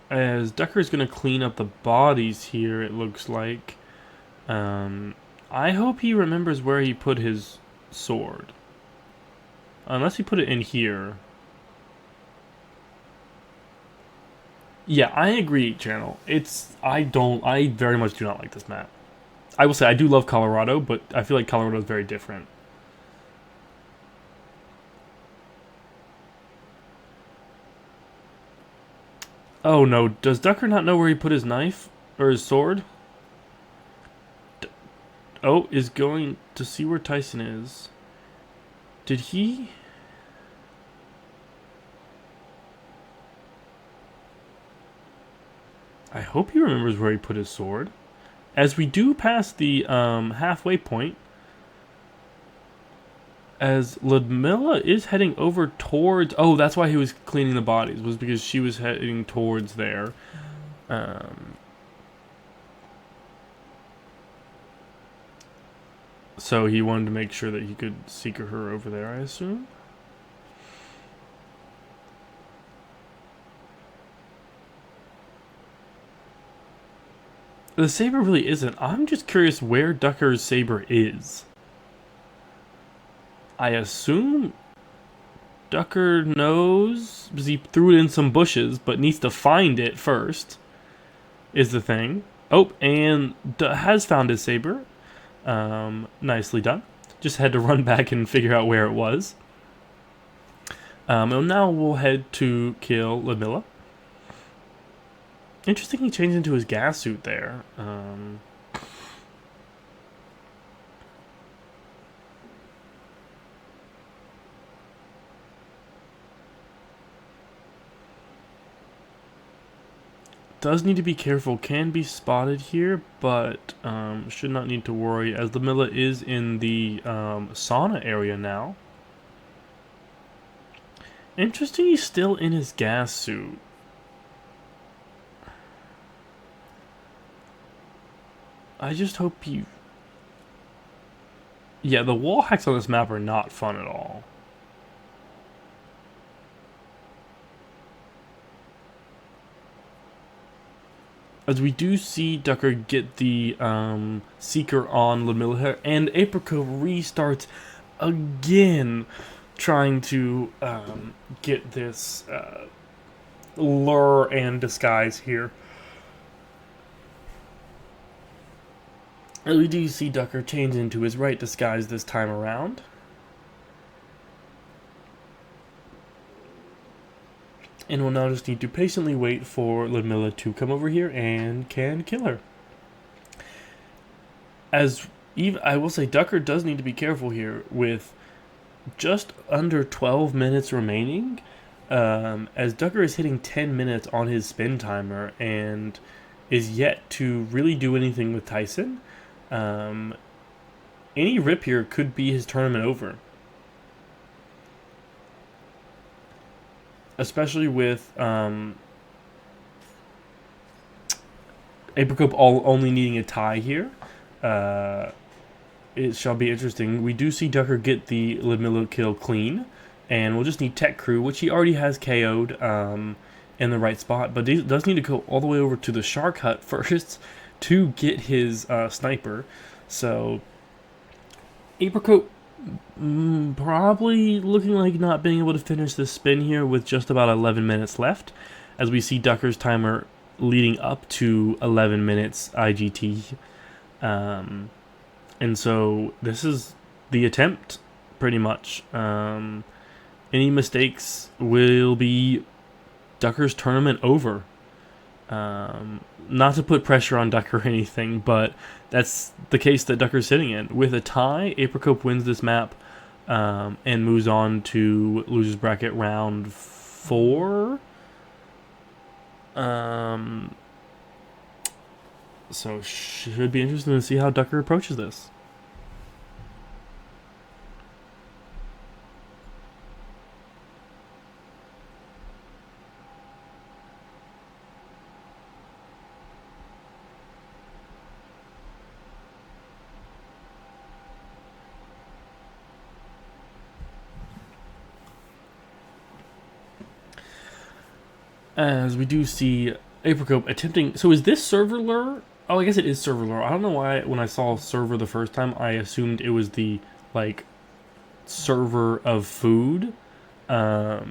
As Ducker is going to clean up the bodies here, it looks like. I hope he remembers where he put his sword. Unless he put it in here. Yeah, I agree, channel. I very much do not like this map. I will say I do love Colorado, but I feel like Colorado is very different. Oh no, does Ducker not know where he put his knife? Or his sword? Oh, is going to see where Tyson is. Did he? I hope he remembers where he put his sword. As we do pass the halfway point, as Ludmilla is heading over towards... Oh, that's why he was cleaning the bodies, was because she was heading towards there. So he wanted to make sure that he could seek her over there, I assume. The saber really isn't. I'm just curious where Ducker's saber is. I assume Ducker knows because he threw it in some bushes, but needs to find it first, is the thing. Oh, and has found his saber. Nicely done. Just had to run back and figure out where it was. And now we'll head to kill Ludmilla. Interesting he changed into his gas suit there. Does need to be careful. Can be spotted here, but should not need to worry as Ludmilla is in the sauna area now. Interesting he's still in his gas suit. I just hope he... Yeah, the wall hacks on this map are not fun at all. As we do see Ducker get the Seeker on Ludmilla, and apricope restarts again, trying to get this lure and disguise here. And we do see Ducker change into his right disguise this time around. And we'll now just need to patiently wait for Ludmilla to come over here and can kill her. As I will say, Ducker does need to be careful here with just under 12 minutes remaining. As Ducker is hitting 10 minutes on his spin timer and is yet to really do anything with Tyson. Any rip here could be his tournament over. Especially with apricope only needing a tie here. It shall be interesting. We do see Ducker get the Ludmilla kill clean. And we'll just need Tech Crew, which he already has KO'd in the right spot. But he does need to go all the way over to the Shark Hut first to get his sniper. So apricope probably looking like not being able to finish this spin here with just about 11 minutes left, as we see Ducker's timer leading up to 11 minutes IGT. And so this is the attempt, pretty much. Any mistakes will be Ducker's tournament over. Not to put pressure on Ducker or anything, but that's the case that Ducker's sitting in. With a tie, apricope wins this map and moves on to losers bracket round 4. So should be interesting to see how Ducker approaches this. As we do see apricope attempting... So is this server lure? Oh, I guess it is server lure. I don't know why when I saw server the first time, I assumed it was the, like, server of food. But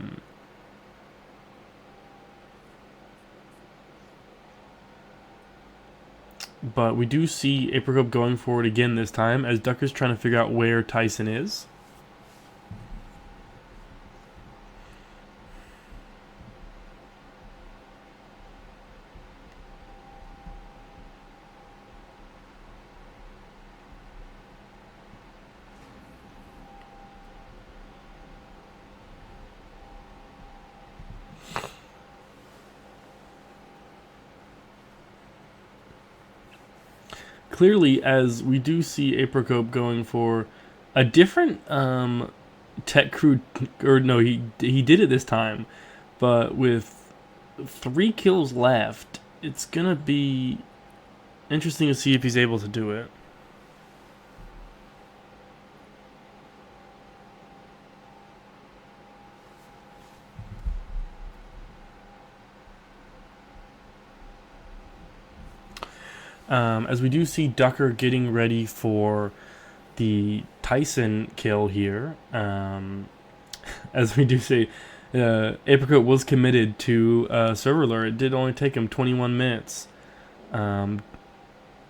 we do see apricope going forward again this time, as Ducker's trying to figure out where Tyson is. clearly, as we do see apricope going for a different tech crew, or no, he did it this time, but with 3 kills left, it's gonna be interesting to see if he's able to do it. As we do see Ducker getting ready for the Tyson kill here. As we do see, Apricot was committed to server lure. It did only take him 21 minutes.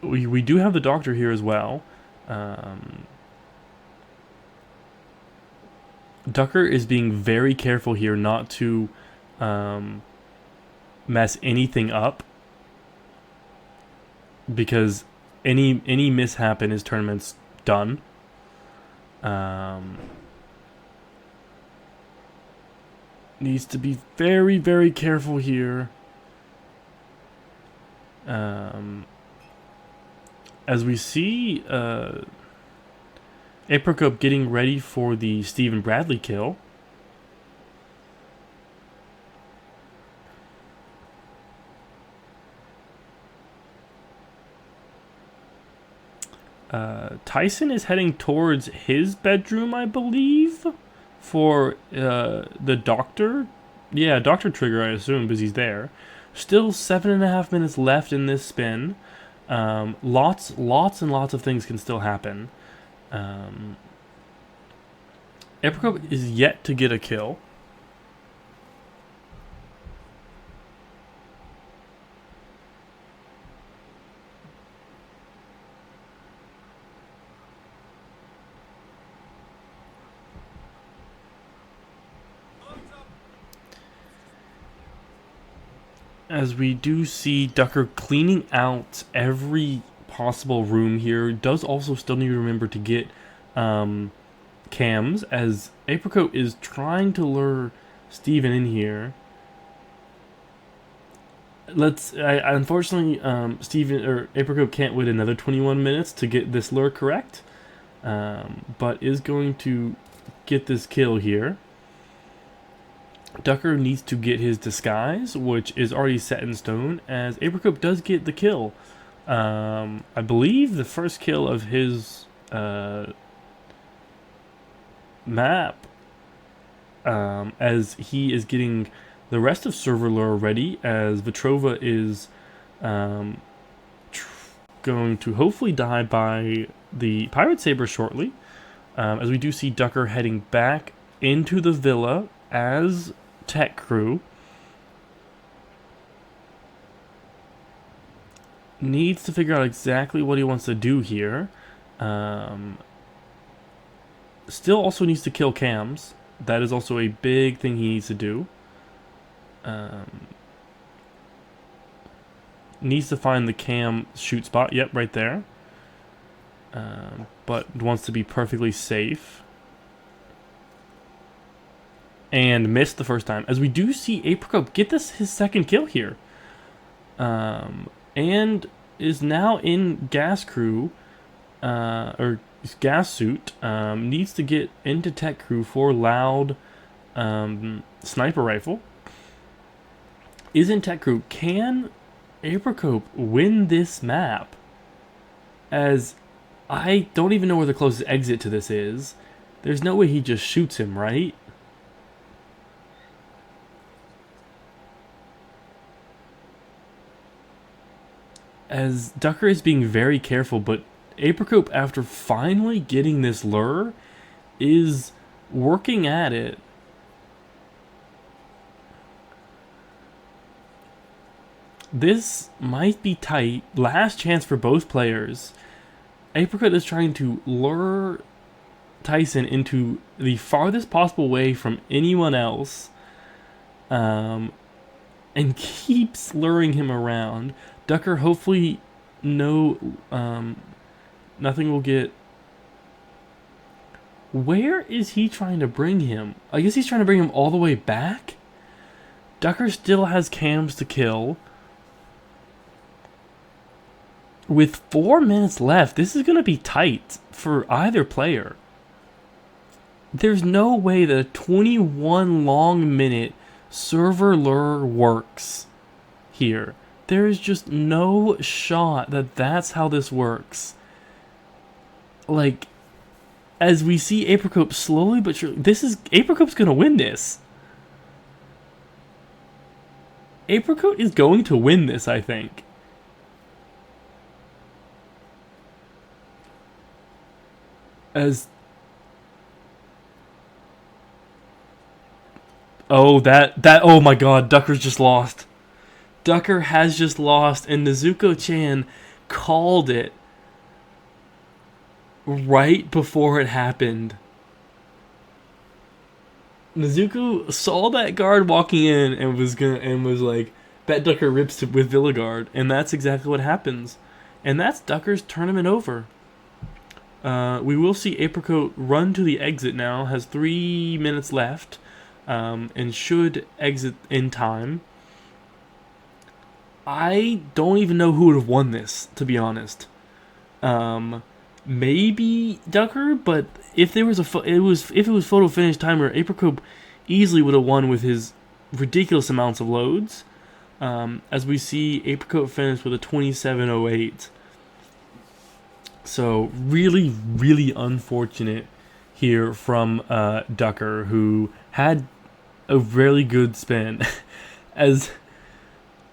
We do have the doctor here as well. Ducker is being very careful here not to mess anything up, because any mishap in his tournament's done. Needs to be very, very careful here. As we see Apricot getting ready for the Stephen Bradley kill. Tyson is heading towards his bedroom, I believe, for the doctor. Yeah, Dr. Trigger, I assume, because he's there. Still 7.5 minutes left in this spin. Lots and lots of things can still happen. Apricot is yet to get a kill. As we do see Ducker cleaning out every possible room here, does also still need to remember to get cams, as Apricot is trying to lure Steven in here. Unfortunately, Steven or Apricot can't wait another 21 minutes to get this lure correct, but is going to get this kill here. Ducker needs to get his disguise, which is already set in stone, as Apricot does get the kill. I believe the first kill of his map, as he is getting the rest of server lore ready, as Vetrova is going to hopefully die by the Pirate Saber shortly, as we do see Ducker heading back into the villa as tech crew. Needs to figure out exactly what he wants to do here. Still also needs to kill cams. That is also a big thing he needs to do. Needs to find the cam shoot spot. Yep, right there. But wants to be perfectly safe. And missed the first time, as we do see Apricot get his second kill here. And is now in gas crew, or gas suit. Needs to get into tech crew for loud sniper rifle. Is in tech crew. Can Apricot win this map? As I don't even know where the closest exit to this is. There's no way he just shoots him, right? As Ducker is being very careful, but Apricot, after finally getting this lure, is working at it. This might be tight. Last chance for both players. Apricot is trying to lure Tyson into the farthest possible way from anyone else, and keeps luring him around. Ducker, hopefully, nothing will get. Where is he trying to bring him? I guess he's trying to bring him all the way back. Ducker still has cams to kill. with 4 minutes left, this is going to be tight for either player. There's no way that a 21 long minute server lure works here. There is just no shot that that's how this works. Like, as we see apricope slowly but surely, apricope's going to win this. Apricot is going to win this, I think. Oh my god, Ducker's just lost. Ducker has just lost, and Nezuko-chan called it right before it happened. Nezuko saw that guard walking in and was like, bet Ducker rips with Villigard, and that's exactly what happens. And that's Ducker's tournament over. We will see Apricot run to the exit now, has 3 minutes left, and should exit in time. I don't even know who would have won this, to be honest. Maybe Ducker, but if there was if it was photo finish timer, Apricot easily would have won with his ridiculous amounts of loads. As we see Apricot finish with a 27:08. So really, really unfortunate here from Ducker, who had a really good spin, as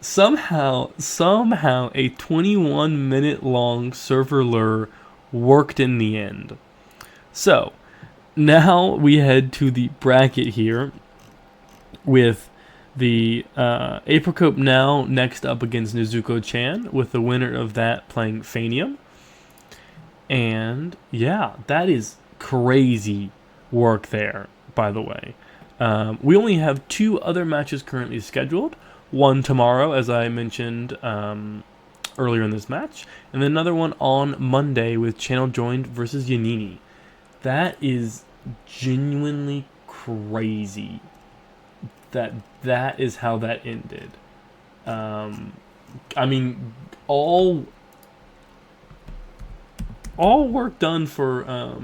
somehow a 21-minute long server lure worked in the end. So now we head to the bracket here with the Apricot now next up against Nezuko-chan, with the winner of that playing Fanium. And yeah, that is crazy work there, by the way. We only have 2 other matches currently scheduled. One tomorrow, as I mentioned earlier in this match, and then another one on Monday with Channel Joined versus Yanini. That is genuinely crazy that is how that ended. I mean, all work done for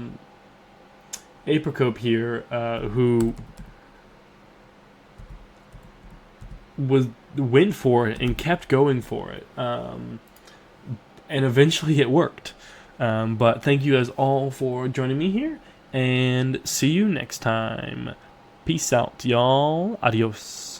Apricot here, who went for it and kept going for it, and eventually it worked. But thank you guys all for joining me here, and see you next time. Peace out, y'all. Adios.